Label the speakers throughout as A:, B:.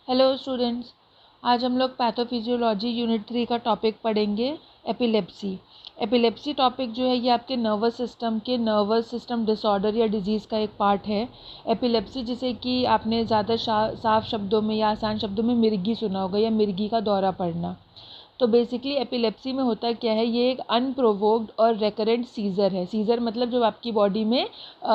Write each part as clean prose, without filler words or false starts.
A: Hello students, आज हम लोग पैथोफिजियोलॉजी यूनिट 3 का टॉपिक पढ़ेंगे एपिलेप्सी। एपिलेप्सी टॉपिक जो है ये आपके नर्वस सिस्टम डिसऑर्डर या डिजीज़ का एक पार्ट है। एपिलेप्सी जिसे कि आपने ज़्यादा साफ शब्दों में या आसान शब्दों में मिर्गी सुना होगा या मिर्गी का दौरा पड़ना। तो बेसिकली एपिलेप्सी में होता क्या है, ये एक अनप्रोवोक्ड और रेकरेंट सीज़र है। सीज़र मतलब जब आपकी बॉडी में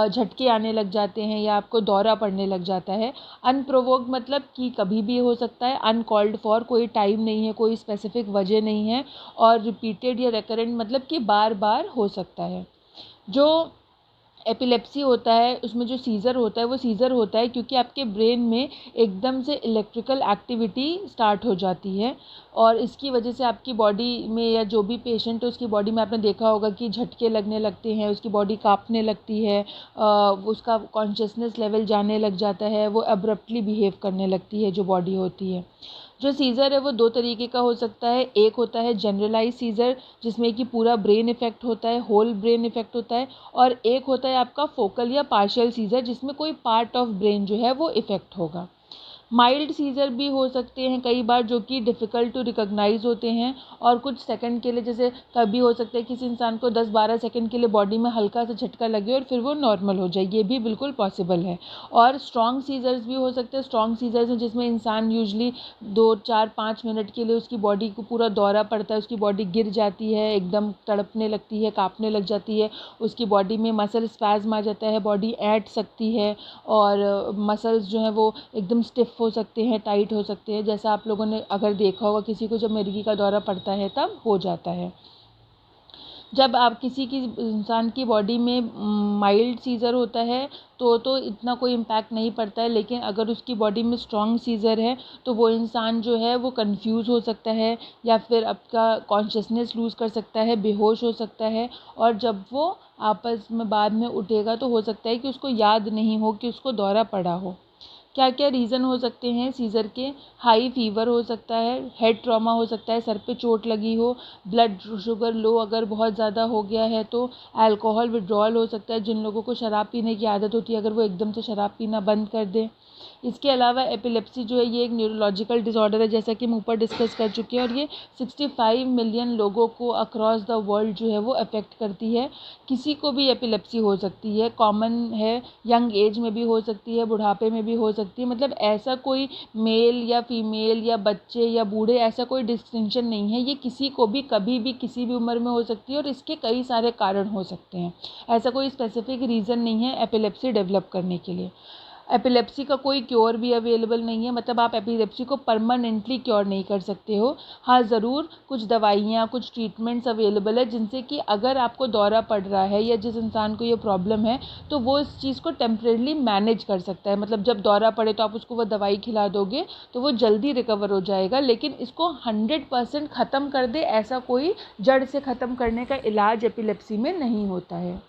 A: झटके आने लग जाते हैं या आपको दौरा पड़ने लग जाता है। अनप्रोवोक्ड मतलब कि कभी भी हो सकता है, अनकॉल्ड फॉर कोई टाइम नहीं है, कोई स्पेसिफिक वजह नहीं है, और रिपीटेड या रेकरेंट मतलब कि बार बार हो सकता है। जो एपिलेप्सी होता है उसमें जो सीज़र होता है वो सीज़र होता है क्योंकि आपके ब्रेन में एकदम से इलेक्ट्रिकल एक्टिविटी स्टार्ट हो जाती है, और इसकी वजह से आपकी बॉडी में या जो भी पेशेंट है उसकी बॉडी में आपने देखा होगा कि झटके लगने लगते हैं, उसकी बॉडी कांपने लगती है, उसका कॉन्शियसनेस लेवल जाने लग जाता है, वो अब्रप्टली बिहेव करने लगती है जो बॉडी होती है। जो सीज़र है वो दो तरीके का हो सकता है। एक होता है जनरलाइज सीज़र जिसमें कि पूरा ब्रेन इफेक्ट होता है, होल ब्रेन इफेक्ट होता है, और एक होता है आपका फोकल या पार्शियल सीज़र जिसमें कोई पार्ट ऑफ ब्रेन जो है वो इफेक्ट होगा। माइल्ड सीज़र भी हो सकते हैं कई बार, जो कि डिफ़िकल्ट टू रिकॉग्नाइज होते हैं और कुछ सेकंड के लिए, जैसे कभी हो सकता है किसी इंसान को 10-12 सेकंड के लिए बॉडी में हल्का सा झटका लगे और फिर वो नॉर्मल हो जाए, ये भी बिल्कुल पॉसिबल है। और स्ट्रॉन्ग सीज़र्स भी हो सकते हैं। स्ट्रॉन्ग सीज़र्स हैं जिसमें इंसान यूजली 2-4-5 मिनट के लिए उसकी बॉडी को पूरा दौरा पड़ता है, उसकी बॉडी गिर जाती है, एकदम तड़पने लगती है, काँपने लग जाती है, उसकी बॉडी में मसल स्पैज़म आ जाता है, बॉडी ऐंठ सकती है, और मसल्स जो हैं वो एकदम स्टिफ हो सकते हैं, टाइट हो सकते हैं, जैसा आप लोगों ने अगर देखा होगा किसी को जब मिर्गी का दौरा पड़ता है तब हो जाता है। जब आप किसी की इंसान की बॉडी में माइल्ड सीज़र होता है तो इतना कोई इम्पैक्ट नहीं पड़ता है, लेकिन अगर उसकी बॉडी में स्ट्रॉन्ग सीज़र है तो वो इंसान जो है वो कंफ्यूज हो सकता है या फिर आपका कॉन्शियसनेस लूज़ कर सकता है, बेहोश हो सकता है, और जब वो आपस में बाद में उठेगा तो हो सकता है कि उसको याद नहीं हो कि उसको दौरा पड़ा हो। क्या क्या रीज़न हो सकते हैं सीज़र के? हाई फीवर हो सकता है, हेड ट्रॉमा हो सकता है, सर पे चोट लगी हो, ब्लड शुगर लो अगर बहुत ज़्यादा हो गया है तो, अल्कोहल विड्रॉल हो सकता है, जिन लोगों को शराब पीने की आदत होती है अगर वो एकदम से शराब पीना बंद कर दें। इसके अलावा एपिलेप्सी जो है ये एक न्यूरोलॉजिकल डिसऑर्डर है, जैसा कि हम ऊपर डिस्कस कर चुके हैं, और ये 65 मिलियन लोगों को अक्रॉस द वर्ल्ड जो है वो अफेक्ट करती है। किसी को भी एपिलेप्सी हो सकती है, कॉमन है, यंग एज में भी हो सकती है, बुढ़ापे में भी हो सकती है, मतलब ऐसा कोई मेल या फीमेल या बच्चे या बूढ़े ऐसा कोई डिस्टिंक्शन नहीं है, ये किसी को भी कभी भी किसी भी उम्र में हो सकती है, और इसके कई सारे कारण हो सकते हैं। ऐसा कोई स्पेसिफिक रीज़न नहीं है एपिलेप्सी डेवलप करने के लिए। एपिलेप्सी का कोई क्योर भी अवेलेबल नहीं है, मतलब आप एपिलेप्सी को परमानेंटली क्योर नहीं कर सकते हो। हाँ, ज़रूर कुछ दवाइयाँ, कुछ ट्रीटमेंट्स अवेलेबल है जिनसे कि अगर आपको दौरा पड़ रहा है या जिस इंसान को ये प्रॉब्लम है तो वो इस चीज़ को टेम्परेरी मैनेज कर सकता है। मतलब जब दौरा पड़े तो आप उसको वो दवाई खिला दोगे तो वो जल्दी रिकवर हो जाएगा, लेकिन इसको 100% ख़त्म कर दे ऐसा कोई जड़ से ख़त्म करने का इलाज एपिलेप्सी में नहीं होता है।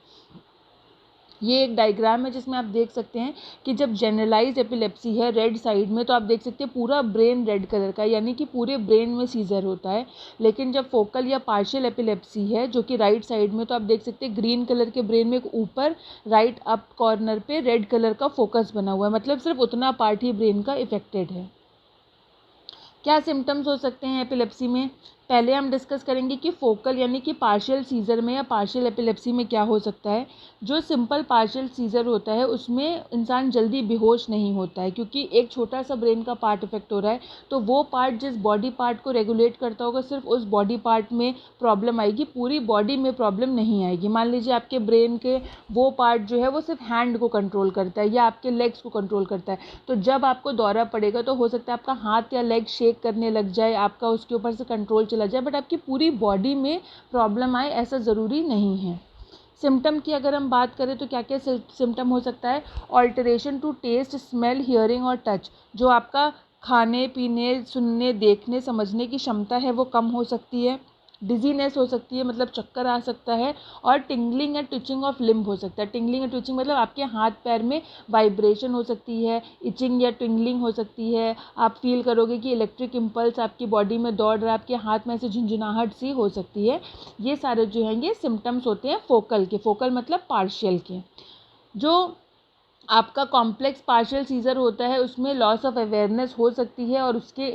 A: ये एक डायग्राम है जिसमें आप देख सकते हैं कि जब जनरलाइज एपिलेप्सी है रेड साइड में, तो आप देख सकते हैं पूरा ब्रेन रेड कलर का, यानी कि पूरे ब्रेन में सीज़र होता है। लेकिन जब फोकल या पार्शियल एपिलेप्सी है जो कि राइट साइड में, तो आप देख सकते हैं ग्रीन कलर के ब्रेन में ऊपर राइट अप कॉर्नर पे रेड कलर का फोकस बना हुआ है, मतलब सिर्फ उतना पार्ट ही ब्रेन का इफेक्टेड है। क्या सिम्टम्स हो सकते हैं एपिलेप्सी में? पहले हम डिस्कस करेंगे कि फोकल यानी कि पार्शियल सीज़र में या पार्शियल एपिलेप्सी में क्या हो सकता है। जो सिंपल पार्शियल सीज़र होता है उसमें इंसान जल्दी बेहोश नहीं होता है, क्योंकि एक छोटा सा ब्रेन का पार्ट इफेक्ट हो रहा है, तो वो पार्ट जिस बॉडी पार्ट को रेगुलेट करता होगा सिर्फ उस बॉडी पार्ट में प्रॉब्लम आएगी, पूरी बॉडी में प्रॉब्लम नहीं आएगी। मान लीजिए आपके ब्रेन के वो पार्ट जो है वो सिर्फ हैंड को कंट्रोल करता है या आपके लेग्स को कंट्रोल करता है, तो जब आपको दौरा पड़ेगा तो हो सकता है आपका हाथ या लेग शेक करने लग जाए, आपका उसके ऊपर से कंट्रोल चला जाए, बट आपकी पूरी बॉडी में प्रॉब्लम आए ऐसा ज़रूरी नहीं है। सिम्टम की अगर हम बात करें तो क्या क्या सिम्टम हो सकता है? Alteration to test, smell, hearing और टच। जो आपका खाने पीने, सुनने, देखने, समझने की क्षमता है वो कम हो सकती है। डिजीनेस हो सकती है, मतलब चक्कर आ सकता है, और tingling and twitching of limb हो सकता है। टिंगलिंग एंड ट्विचिंग मतलब आपके हाथ पैर में वाइब्रेशन हो सकती है, इचिंग या टिंगलिंग हो सकती है, आप फील करोगे कि इलेक्ट्रिक इम्पल्स आपकी बॉडी में दौड़ रहा है, आपके हाथ में ऐसे झुंझुनाहट सी हो सकती है। ये सारे जो हैं ये सिम्टम्स होते हैं फोकल के। फोकल मतलब पार्शियल के। जो आपका कॉम्प्लेक्स पार्शियल सीज़र होता है, उसमें लॉस ऑफ अवेयरनेस हो सकती है। और उसके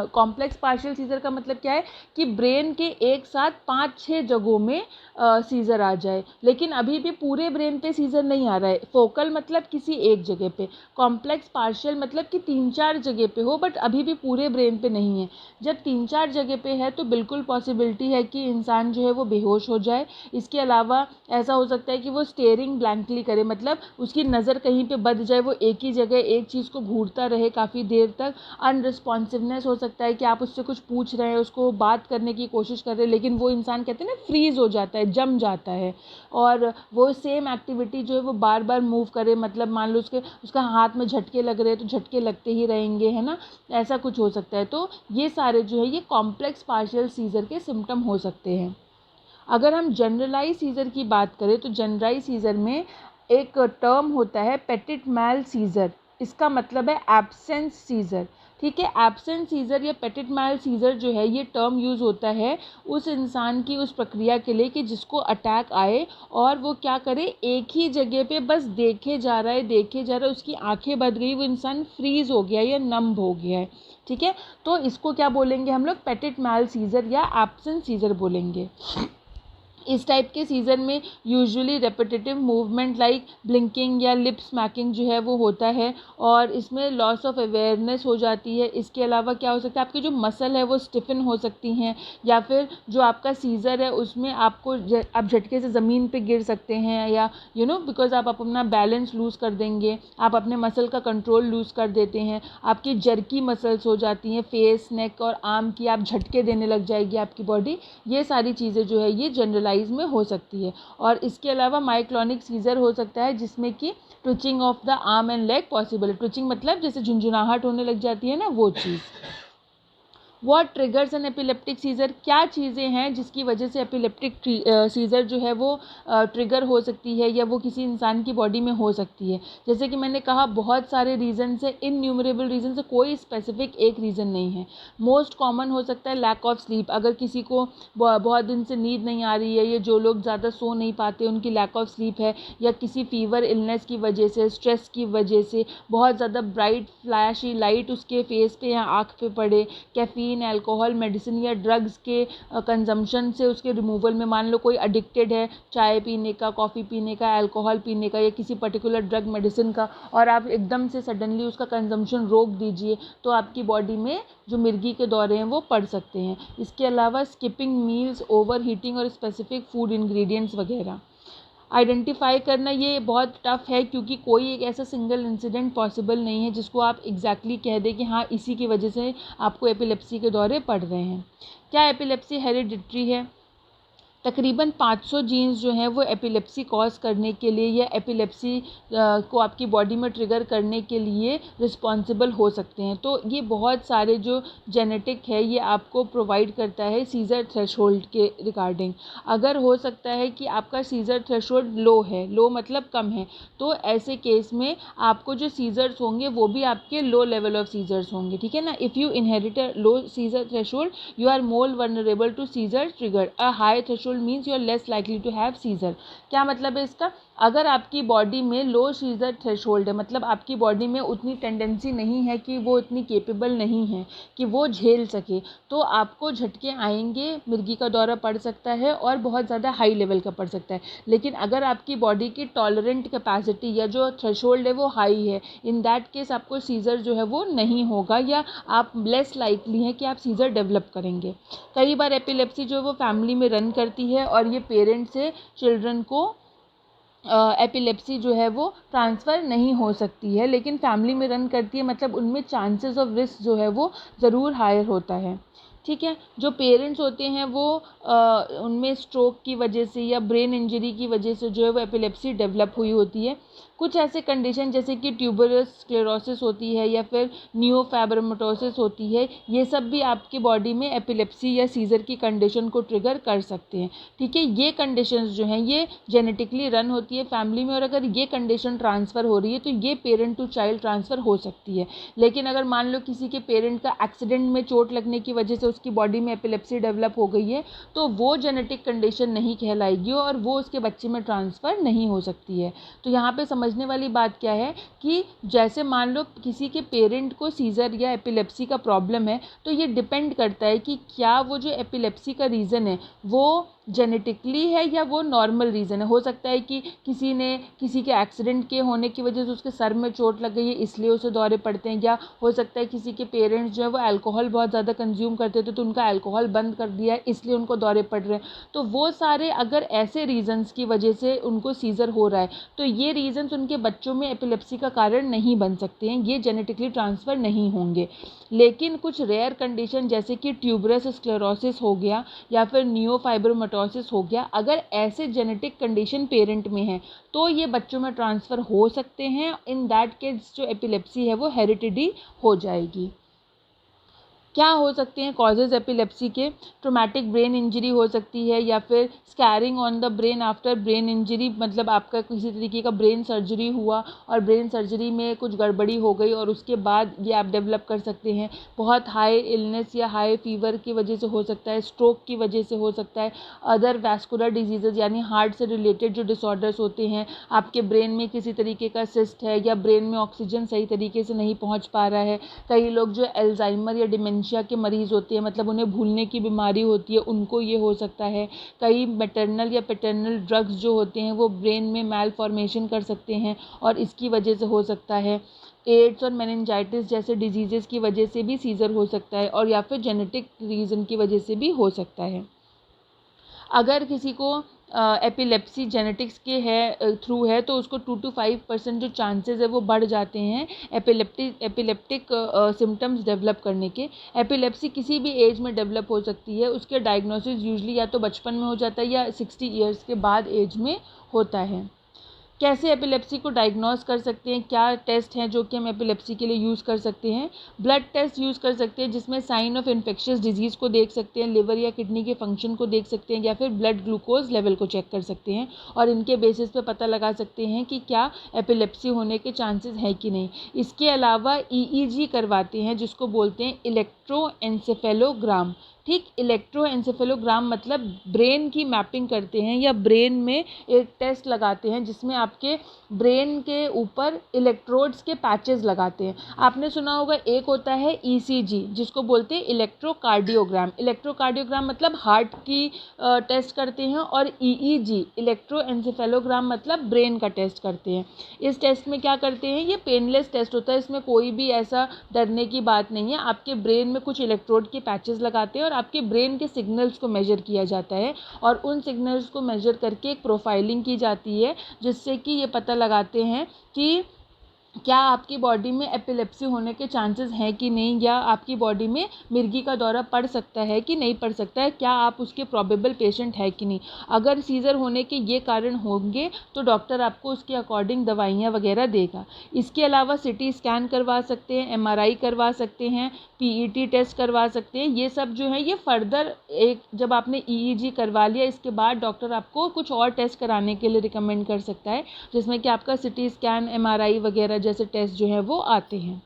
A: कॉम्प्लेक्स पार्शियल सीज़र का मतलब क्या है कि ब्रेन के एक साथ 5-6 जगहों में सीज़र आ जाए, लेकिन अभी भी पूरे ब्रेन पे सीज़र नहीं आ रहा है। फोकल मतलब किसी एक जगह पे, कॉम्प्लेक्स पार्शियल मतलब कि 3-4 जगह पे हो, बट अभी भी पूरे ब्रेन पे नहीं है। जब 3-4 जगह पे है तो बिल्कुल पॉसिबिलिटी है कि इंसान जो है वो बेहोश हो जाए। इसके अलावा ऐसा हो सकता है कि वो स्टेयरिंग ब्लैंकली करे, मतलब उसकी नज़र कहीं पे बद जाए, वो एक ही जगह एक चीज़ को घूरता रहे काफ़ी देर तक। अनरिस्पॉन्सिवनेस हो सकता है कि आप उससे कुछ पूछ रहे हैं, उसको बात करने की कोशिश कर रहे हैं, लेकिन वो इंसान कहते हैं ना फ्रीज हो जाता है, जम जाता है, और वो सेम एक्टिविटी जो है वो बार बार मूव करे। मतलब मान लो उसका हाथ में झटके लग रहे हैं तो झटके लगते ही रहेंगे, है ना, ऐसा कुछ हो सकता है। तो ये सारे जो है ये कॉम्प्लेक्स पार्शियल सीज़र के सिम्टम हो सकते हैं। अगर हम जनरलाइज सीज़र की बात करें तो जनरलाइज सीज़र में एक टर्म होता है पेटिट मैल सीज़र। इसका मतलब है एब्सेंस सीज़र। ठीक है, एब्सेंस सीज़र या पेटिट मैल सीज़र जो है ये टर्म यूज़ होता है उस इंसान की उस प्रक्रिया के लिए कि जिसको अटैक आए और वो क्या करे, एक ही जगह पे बस देखे जा रहा है, उसकी आंखें बंद गई, वो इंसान फ्रीज हो गया या नम्ब हो गया है। ठीक है, तो इसको क्या बोलेंगे हम लोग, पेटिट मैल सीज़र या एब्सेंस सीज़र बोलेंगे। इस टाइप के सीज़न में usually repetitive movement like blinking या लिप स्मैकिंग जो है वो होता है, और इसमें लॉस ऑफ अवेयरनेस हो जाती है। इसके अलावा क्या हो सकता है, आपकी जो मसल है वो स्टिफन हो सकती हैं, या फिर जो आपका सीज़र है उसमें आपको आप झटके से ज़मीन पे गिर सकते हैं, या बिकॉज आप अपना बैलेंस लूज़ कर देंगे, आप अपने मसल का कंट्रोल लूज़ कर देते हैं, आपकी जर्की मसल्स हो जाती हैं, फेस, नेक और आर्म की, आप झटके देने लग जाएगी आपकी बॉडी। ये सारी चीज़ें जो है ये जनरलाइज में हो सकती है। और इसके अलावा माइक्लोनिक सीज़र हो सकता है जिसमें कि twitching of the arm and leg possible है। ट्विचिंग मतलब जैसे झुंझुनाहट होने लग जाती है ना, वो चीज़। What triggers an epileptic seizure, क्या चीज़ें हैं जिसकी वजह से एपिलेप्टिक सीज़र जो है वो ट्रिगर हो सकती है या वो किसी इंसान की बॉडी में हो सकती है। जैसे कि मैंने कहा बहुत सारे रीज़न है, इनन्यूमरेबल रीज़न है, कोई स्पेसिफिक एक रीज़न नहीं है। मोस्ट कॉमन हो सकता है लैक ऑफ स्लीप, अगर किसी को बहुत दिन से नींद नहीं आ रही है, या जो लोग ज़्यादा सो नहीं पाते उनकी लैक ऑफ स्लीप है, या किसी फीवर इलनेस की वजह से, स्ट्रेस की वजह से, बहुत ज़्यादा ब्राइट फ्लैशी लाइट उसके फेस पे या आँख पे पड़े, कैफीन, अल्कोहल, मेडिसिन या ड्रग्स के कंजम्पशन से उसके रिमूवल में, मान लो कोई एडिक्टेड है चाय पीने का, कॉफ़ी पीने का, अल्कोहल पीने का, या किसी पर्टिकुलर ड्रग मेडिसिन का, और आप एकदम से सडनली उसका कंजम्पशन रोक दीजिए तो आपकी बॉडी में जो मिर्गी के दौरे हैं वो पड़ सकते हैं। इसके अलावा स्किपिंग मील्स, ओवर हीटिंग और स्पेसिफिक फूड इंग्रेडिएंट्स वगैरह। आइडेंटिफाई करना ये बहुत टफ है क्योंकि कोई एक ऐसा सिंगल इंसिडेंट पॉसिबल नहीं है जिसको आप एग्जैक्टली कह दें कि हाँ इसी की वजह से आपको एपिलेप्सी के दौरे पड़ रहे हैं। क्या एपिलेप्सी हेरिडिटरी है? तकरीबन 500 जीन्स जो हैं वो एपिलेप्सी कॉज करने के लिए या एपिलेप्सी को आपकी बॉडी में ट्रिगर करने के लिए रिस्पॉन्सिबल हो सकते हैं। तो ये बहुत सारे जो जेनेटिक है ये आपको प्रोवाइड करता है सीज़र थ्रेशोल्ड के रिगार्डिंग। अगर हो सकता है कि आपका सीज़र थ्रेशोल्ड लो है, लो मतलब कम है, तो ऐसे केस में आपको जो सीज़र्स होंगे वो भी आपके लो लेवल ऑफ सीज़र्स होंगे। ठीक है ना, if you inherit a low seizure threshold you are more vulnerable to seizure trigger. A high threshold means you are less likely to have seizure. क्या मतलब है इसका? अगर आपकी बॉडी में लो सीज़र थ्रेशोल्ड है, मतलब आपकी बॉडी में उतनी टेंडेंसी नहीं है कि वो इतनी केपेबल नहीं है कि वो झेल सके, तो आपको झटके आएंगे, मिर्गी का दौरा पड़ सकता है और बहुत ज़्यादा हाई लेवल का पड़ सकता है। लेकिन अगर आपकी बॉडी की टॉलरेंट कैपेसिटी या जो थ्रेशोल्ड है वो हाई है, इन दैट केस आपको सीज़र जो है वो नहीं होगा, या आप लेस लाइकली हैं कि आप सीज़र डेवलप करेंगे। कई बार एपिलेप्सी जो है वो फैमिली में रन करती है और ये पेरेंट्स से चिल्ड्रन को एपिलेप्सी जो है वो ट्रांसफ़र नहीं हो सकती है, लेकिन फैमिली में रन करती है, मतलब उनमें चांसेस ऑफ रिस्क जो है वो ज़रूर हायर होता है। ठीक है, जो पेरेंट्स होते हैं वो उनमें स्ट्रोक की वजह से या ब्रेन इंजरी की वजह से जो है वो एपिलेप्सी डेवलप हुई होती है। कुछ ऐसे कंडीशन जैसे कि ट्यूबरस स्क्लेरोसिस होती है या फिर नियोफाइब्रोमाटोसिस होती है, ये सब भी आपकी बॉडी में एपिलेप्सी या सीज़र की कंडीशन को ट्रिगर कर सकते हैं। ठीक है, ये कंडीशंस जो हैं ये जेनेटिकली रन होती है फैमिली में, और अगर ये कंडीशन ट्रांसफ़र हो रही है तो ये पेरेंट टू चाइल्ड ट्रांसफ़र हो सकती है। लेकिन अगर मान लो किसी के पेरेंट का एक्सीडेंट में चोट लगने की वजह से उसकी बॉडी में एपिलेप्सी डेवलप हो गई है तो वो जेनेटिक कंडीशन नहीं कहलाएगी और वो उसके बच्चे में ट्रांसफ़र नहीं हो सकती है। तो यहाँ पे समझने वाली बात क्या है कि जैसे मान लो किसी के पेरेंट को सीज़र या एपिलेप्सी का प्रॉब्लम है, तो ये डिपेंड करता है कि क्या वो जो एपिलेप्सी का रीज़न है वो जेनेटिकली है या वो नॉर्मल रीज़न है। हो सकता है कि किसी के एक्सीडेंट के होने की वजह से उसके सर में चोट लग गई है इसलिए उसे दौरे पड़ते हैं, या हो सकता है किसी के पेरेंट्स जो है वो अल्कोहल बहुत ज़्यादा कंज्यूम करते थे तो उनका अल्कोहल बंद कर दिया है इसलिए उनको दौरे पड़ रहे हैं। तो वो सारे अगर ऐसे रीज़न्स की वजह से उनको सीज़र हो रहा है तो ये रीज़न्स उनके बच्चों में एपिलेप्सी का कारण नहीं बन सकते हैं, ये जेनेटिकली ट्रांसफ़र नहीं होंगे। लेकिन कुछ रेयर कंडीशन जैसे कि ट्यूबरस स्क्लेरोसिस हो गया या फिर नियोफाइब्रोमाटोसिस हो गया, अगर ऐसे जेनेटिक कंडीशन पेरेंट में है तो ये बच्चों में ट्रांसफ़र हो सकते हैं। इन दैट केस जो एपिलेप्सी है वो हेरिडिटी हो जाएगी। क्या हो सकते हैं कॉजेज़ एपिलेप्सी के? ट्रोमैटिक ब्रेन इंजरी हो सकती है, या फिर scaring on the brain after brain injury, मतलब आपका किसी तरीके का ब्रेन सर्जरी हुआ और ब्रेन सर्जरी में कुछ गड़बड़ी हो गई और उसके बाद ये आप डेवलप कर सकते हैं। बहुत हाई इलनेस या हाई फीवर की वजह से हो सकता है, स्ट्रोक की वजह से हो सकता है, अदर वैस्कुलर डिजीज़ेज़ यानी हार्ट से रिलेटेड जो डिसऑर्डर्स होते हैं, आपके ब्रेन में किसी तरीके का सिस्ट है या ब्रेन में ऑक्सीजन सही तरीके से नहीं पहुँच पा रहा है। कई लोग जो एल्जाइमर या डिमेंशिया के मरीज़ होते हैं, मतलब उन्हें भूलने की बीमारी होती है, उनको ये हो सकता है। कई मैटरनल या पैटर्नल ड्रग्स जो होते हैं वो ब्रेन में मैल फॉर्मेशन कर सकते हैं और इसकी वजह से हो सकता है। एड्स और मेनिंजाइटिस जैसे डिजीज़ेज़ की वजह से भी सीज़र हो सकता है, और या फिर जेनेटिक रीज़न की वजह से भी हो सकता है। अगर किसी को एपिलेप्सी जेनेटिक्स के थ्रू है तो उसको 2 to 5% जो चांसेस है वो बढ़ जाते हैं एपिलेप्टिक सिम्टम्स डेवलप करने के। एपिलेप्सी किसी भी एज में डेवलप हो सकती है, उसके डायग्नोसिस यूजली या तो बचपन में हो जाता है या 60 ईयर्स के बाद एज में होता है। कैसे एपिलेप्सी को डायग्नोस कर सकते हैं? क्या टेस्ट हैं जो कि हम एपिलेप्सी के लिए यूज़ कर सकते हैं? ब्लड टेस्ट यूज़ कर सकते हैं जिसमें साइन ऑफ इन्फेक्शियस डिजीज़ को देख सकते हैं, लिवर या किडनी के फंक्शन को देख सकते हैं, या फिर ब्लड ग्लूकोज लेवल को चेक कर सकते हैं और इनके बेसिस पे पता लगा सकते हैं कि क्या एपिलेप्सी होने के चांसेस हैं कि नहीं। इसके अलावा EEG करवाते हैं जिसको बोलते हैं इलेक्ट्रोएन्सेफेलोग्राम। ठीक, इलेक्ट्रोएन्सेफेलोग्राम मतलब ब्रेन की मैपिंग करते हैं या ब्रेन में एक टेस्ट लगाते हैं जिसमें आपके ब्रेन के ऊपर इलेक्ट्रोड्स के पैचेस लगाते हैं। आपने सुना होगा एक होता है ECG जिसको बोलते हैं इलेक्ट्रोकार्डियोग्राम। इलेक्ट्रोकार्डियोग्राम मतलब हार्ट की टेस्ट करते हैं, और EEG इलेक्ट्रोएन्सेफेलोग्राम मतलब ब्रेन का टेस्ट करते हैं। इस टेस्ट में क्या करते हैं, ये पेनलेस टेस्ट होता है, इसमें कोई भी ऐसा डरने की बात नहीं है। आपके ब्रेन में कुछ इलेक्ट्रोड के पैचेस लगाते हैं और आपके ब्रेन के सिग्नल्स को मेजर किया जाता है, और उन सिग्नल्स को मेजर करके एक प्रोफाइलिंग की जाती है जिससे कि ये पता लगाते हैं कि क्या आपकी बॉडी में एपिलेप्सी होने के चांसेस हैं कि नहीं, या आपकी बॉडी में मिर्गी का दौरा पड़ सकता है कि नहीं पड़ सकता है, क्या आप उसके प्रोबेबल पेशेंट है कि नहीं। अगर सीज़र होने के ये कारण होंगे तो डॉक्टर आपको उसके अकॉर्डिंग दवाइयाँ वगैरह देगा। इसके अलावा CT स्कैन करवा सकते हैं, MRI करवा सकते हैं, PET टेस्ट करवा सकते हैं। ये सब जो है ये फर्दर एक जब आपने EEG करवा लिया इसके बाद डॉक्टर आपको कुछ और टेस्ट कराने के लिए रिकमेंड कर सकता है, जिसमें कि आपका CT स्कैन, MRI वगैरह जैसे टेस्ट जो है वो आते हैं।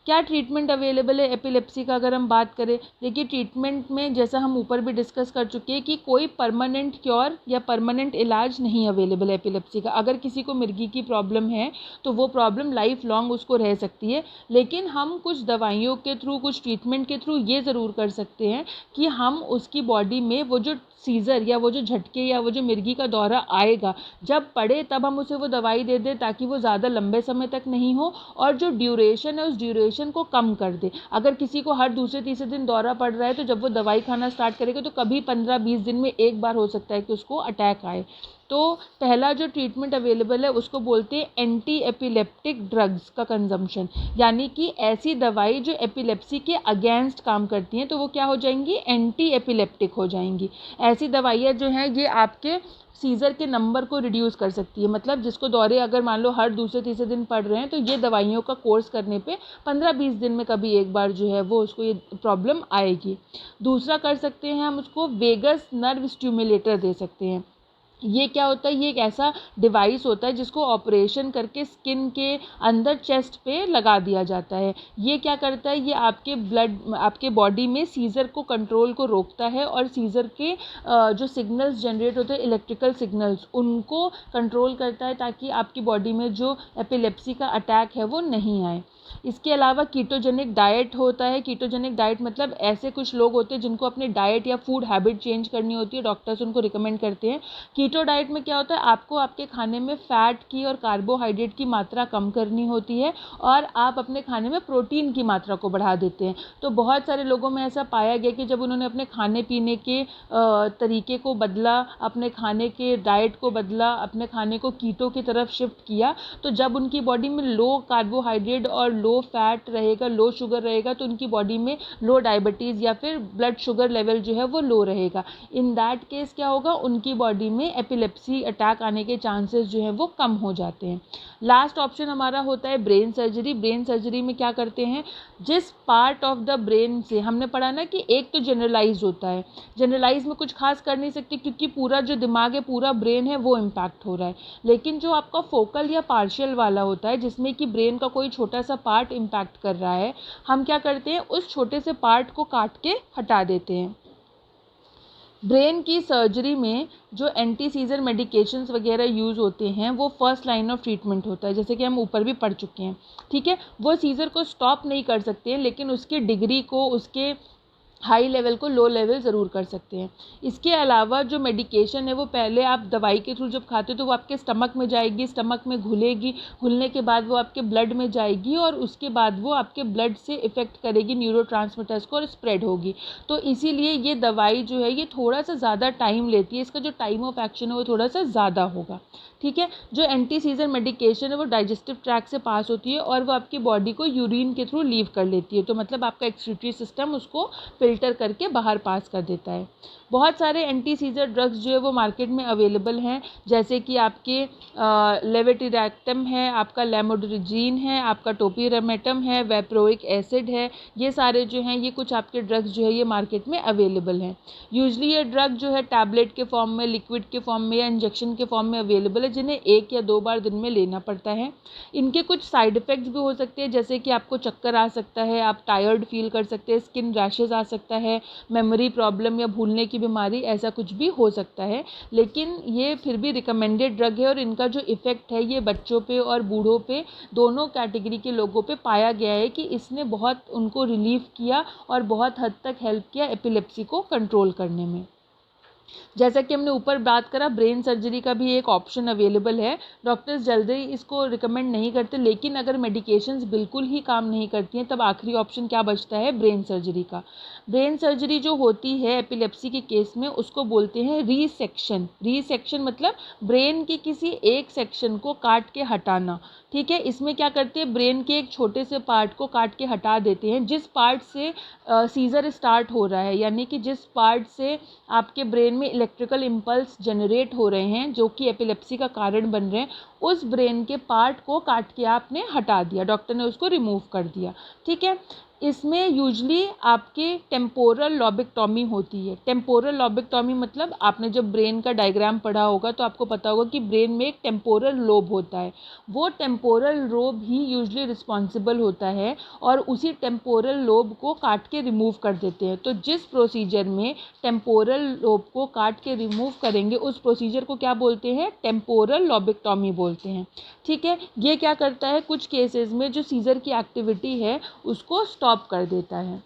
A: क्या ट्रीटमेंट अवेलेबल है एपिलेप्सी का? अगर हम बात करें, देखिए ट्रीटमेंट में जैसा हम ऊपर भी डिस्कस कर चुके हैं कि कोई परमानेंट क्योर या परमानेंट इलाज नहीं अवेलेबल है एपिलेप्सी का। अगर किसी को मिर्गी की प्रॉब्लम है तो वो प्रॉब्लम लाइफ लॉन्ग उसको रह सकती है, लेकिन हम कुछ दवाइयों के थ्रू, कुछ ट्रीटमेंट के थ्रू ये ज़रूर कर सकते हैं कि हम उसकी बॉडी में वो जो सीज़र या वो जो झटके या वो जो मिर्गी का दौरा आएगा, जब पड़े तब हम उसे वो दवाई दे दें ताकि वो ज़्यादा लंबे समय तक नहीं हो, और जो ड्यूरेशन है उस ड्यूरेशन को कम कर दे। अगर किसी को हर दूसरे तीसरे दिन दौरा पड़ रहा है तो जब वो दवाई खाना स्टार्ट करेगा तो कभी 15-20 दिन में एक बार हो सकता है कि उसको अटैक आए। तो पहला जो ट्रीटमेंट अवेलेबल है उसको बोलते हैं एंटी एपिलेप्टिक ड्रग्स का कंजम्पशन, यानी कि ऐसी दवाई जो एपिलेप्सी के अगेंस्ट काम करती हैं तो वो क्या हो जाएंगी, एंटी एपिलेप्टिक हो जाएंगी। ऐसी दवाइयाँ जो हैं ये आपके सीज़र के नंबर को रिड्यूस कर सकती है, मतलब जिसको दौरे अगर मान लो हर दूसरे तीसरे दिन पड़ रहे हैं तो ये दवाइयों का कोर्स करने पे 15-20 दिन में कभी एक बार जो है वो उसको ये प्रॉब्लम आएगी। दूसरा कर सकते हैं हम उसको वेगस नर्व स्टिमुलेटर दे सकते हैं। ये क्या होता है, ये एक ऐसा डिवाइस होता है जिसको ऑपरेशन करके स्किन के अंदर चेस्ट पे लगा दिया जाता है। ये क्या करता है, ये आपके बॉडी में सीज़र को कंट्रोल को रोकता है और सीज़र के जो सिग्नल्स जनरेट होते हैं, इलेक्ट्रिकल सिग्नल्स, उनको कंट्रोल करता है ताकि आपकी बॉडी में जो एपिलेप्सी का अटैक है वो नहीं आए। इसके अलावा कीटोजेनिक डाइट होता है। कीटोजेनिक डाइट मतलब ऐसे कुछ लोग होते हैं जिनको अपनी डाइट या फूड हैबिट चेंज करनी होती है, डॉक्टर्स उनको रिकमेंड करते हैं। कीटो डाइट में क्या होता है, आपको आपके खाने में फ़ैट की और कार्बोहाइड्रेट की मात्रा कम करनी होती है और आप अपने खाने में प्रोटीन की मात्रा को बढ़ा देते हैं। तो बहुत सारे लोगों में ऐसा पाया गया कि जब उन्होंने अपने खाने पीने के तरीके को बदला, अपने खाने के डाइट को बदला, अपने खाने को कीटो की तरफ शिफ्ट किया, तो जब उनकी बॉडी में लो कार्बोहाइड्रेट और लो फैट रहेगा, लो शुगर रहेगा, तो उनकी बॉडी में लो डायबिटीज़ या फिर ब्लड शुगर लेवल जो है वो लो रहेगा। इन दैट केस क्या होगा, उनकी बॉडी में एपिलेप्सी अटैक आने के चांसेस जो है वो कम हो जाते हैं। लास्ट ऑप्शन हमारा होता है ब्रेन सर्जरी। ब्रेन सर्जरी में क्या करते हैं, जिस पार्ट ऑफ द ब्रेन से, हमने पढ़ा ना कि एक तो जनरलाइज होता है, जनरलाइज में कुछ खास कर नहीं सकते क्योंकि पूरा जो दिमाग है, पूरा ब्रेन है, वो इम्पैक्ट हो रहा है। लेकिन जो आपका फोकल या पार्शियल वाला होता है, जिसमें कि ब्रेन का कोई छोटा सा पार्ट इम्पैक्ट कर रहा है, हम क्या करते हैं, उस छोटे से पार्ट को काट के हटा देते हैं। ब्रेन की सर्जरी में जो एंटी सीजर मेडिकेशंस वगैरह यूज़ होते हैं वो फर्स्ट लाइन ऑफ ट्रीटमेंट होता है, जैसे कि हम ऊपर भी पढ़ चुके हैं। ठीक है, वो सीजर को स्टॉप नहीं कर सकते हैं, लेकिन उसकी डिग्री को, उसके हाई लेवल को लो लेवल ज़रूर कर सकते हैं। इसके अलावा जो मेडिकेशन है वो पहले आप दवाई के थ्रू जब खाते हो तो वो आपके स्टमक में जाएगी, स्टमक में घुलेगी, घुलने के बाद वो आपके ब्लड में जाएगी और उसके बाद वो आपके ब्लड से इफ़ेक्ट करेगी न्यूरोट्रांसमीटर्स को और स्प्रेड होगी। तो इसीलिए ये दवाई जो है ये थोड़ा सा ज़्यादा टाइम लेती है, इसका जो टाइम ऑफ एक्शन है वो थोड़ा सा ज़्यादा होगा। ठीक है, जो एंटी सीजर मेडिकेशन है वो डाइजेस्टिव ट्रैक से पास होती है और वो आपकी बॉडी को यूरिन के थ्रू लीव कर लेती है, तो मतलब आपका एक्सक्रीटरी सिस्टम उसको फिल्टर करके बाहर पास कर देता है। बहुत सारे एंटी सीजर ड्रग्स जो है वो मार्केट में अवेलेबल हैं, जैसे कि आपके लेवेटिरैक्टम है, आपका लैमोड्रिजीन है, आपका टोपिरामेटम है, वैप्रोइक एसिड है। ये सारे जो हैं ये कुछ आपके ड्रग्स जो है ये मार्केट में अवेलेबल हैं। यूजली ये ड्रग जो है टैबलेट के फॉर्म में, लिक्विड के फॉर्म में या इंजेक्शन के फॉर्म में अवेलेबल है, जिन्हें 1 या 2 बार दिन में लेना पड़ता है। इनके कुछ साइड इफ़ेक्ट्स भी हो सकते हैं, जैसे कि आपको चक्कर आ सकता है, आप टायर्ड फील कर सकते हैं, स्किन रैशेज़ आ सकता है, मेमोरी प्रॉब्लम या भूलने की बीमारी, ऐसा कुछ भी हो सकता है। लेकिन ये फिर भी रिकमेंडेड ड्रग है और इनका जो इफ़ेक्ट है ये बच्चों पे और बूढ़ों पे, दोनों कैटेगरी के लोगों पे पाया गया है कि इसने बहुत उनको रिलीफ किया और बहुत हद तक हेल्प किया एपिलेप्सी को कंट्रोल करने में। जैसा कि हमने ऊपर बात करा, ब्रेन सर्जरी का भी एक ऑप्शन अवेलेबल है। डॉक्टर्स जल्दी इसको रिकमेंड नहीं करते, लेकिन अगर मेडिकेशंस बिल्कुल ही काम नहीं करती हैं तब आखिरी ऑप्शन क्या बचता है, ब्रेन सर्जरी का। ब्रेन सर्जरी जो होती है एपिलेप्सी के केस में उसको बोलते हैं रीसेक्शन। रीसेक्शन मतलब ब्रेन के किसी एक सेक्शन को काट के हटाना। ठीक है, इसमें क्या करते हैं, ब्रेन के एक छोटे से पार्ट को काट के हटा देते हैं। जिस पार्ट से सीजर स्टार्ट हो रहा है, यानी कि जिस पार्ट से आपके ब्रेन में इलेक्ट्रिकल इम्पल्स जनरेट हो रहे हैं जो कि एपिलेप्सी का कारण बन रहे हैं, उस ब्रेन के पार्ट को काट के आपने हटा दिया, डॉक्टर ने उसको रिमूव कर दिया। ठीक है, इसमें यूजली आपके टेम्पोरल लॉबेक्टॉमी होती है। टेम्पोरल लॉबेक्टॉमी मतलब आपने जब ब्रेन का डायग्राम पढ़ा होगा तो आपको पता होगा कि ब्रेन में एक टेम्पोरल लोब होता है, वो टेम्पोरल लोब ही यूजली रिस्पॉन्सिबल होता है और उसी टेम्पोरल लोब को काट के रिमूव कर देते हैं। तो जिस प्रोसीजर में टेम्पोरल लोब को काट के रिमूव करेंगे उस प्रोसीजर को क्या बोलते हैं, टेम्पोरल लॉबेक्टॉमी बोलते हैं। ठीक है, ये क्या करता है, कुछ केसेस में जो सीजर की एक्टिविटी है उसको स्टॉप कर देता है।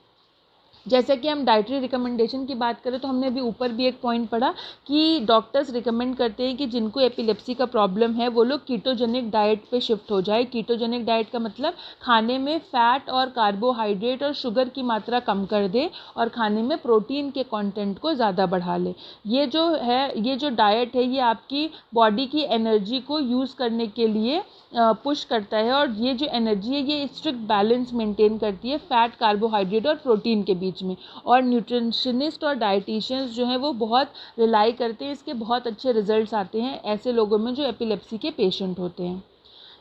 A: जैसे कि हम डाइटरी रिकमेंडेशन की बात करें तो हमने अभी ऊपर भी एक पॉइंट पढ़ा कि डॉक्टर्स रिकमेंड करते हैं कि जिनको एपिलेप्सी का प्रॉब्लम है वो लोग कीटोजेनिक डाइट पे शिफ्ट हो जाए। कीटोजेनिक डाइट का मतलब खाने में फ़ैट और कार्बोहाइड्रेट और शुगर की मात्रा कम कर दे और खाने में प्रोटीन के कंटेंट को ज़्यादा बढ़ा ले। ये जो डाइट है ये आपकी बॉडी की एनर्जी को यूज़ करने के लिए पुश करता है और ये जो एनर्जी है ये स्ट्रिक्ट बैलेंस मेंटेन करती है फ़ैट, कार्बोहाइड्रेट और प्रोटीन के बीच में। और न्यूट्रिशनिस्ट और डाइटिशियंस जो हैं वो बहुत रिलाई करते हैं, इसके बहुत अच्छे रिजल्ट्स आते हैं ऐसे लोगों में जो एपिलेप्सी के पेशेंट होते हैं।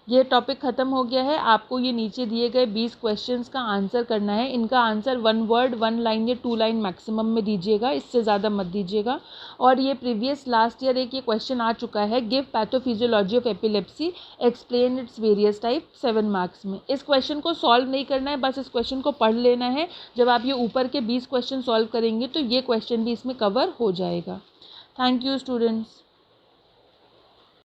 A: ये टॉपिक ख़त्म हो गया है। आपको ये नीचे दिए गए 20 क्वेश्चंस का आंसर करना है। इनका आंसर 1 वर्ड 1 लाइन या 2 लाइन मैक्सिमम में दीजिएगा, इससे ज़्यादा मत दीजिएगा। और ये प्रीवियस लास्ट ईयर एक ये क्वेश्चन आ चुका है, give pathophysiology of epilepsy, explain its various type, 7 marks में। इस क्वेश्चन को सॉल्व नहीं करना है, बस इस क्वेश्चन को पढ़ लेना है। जब आप ये ऊपर के 20 क्वेश्चन सॉल्व करेंगे तो ये क्वेश्चन भी इसमें कवर हो जाएगा। Thank you students.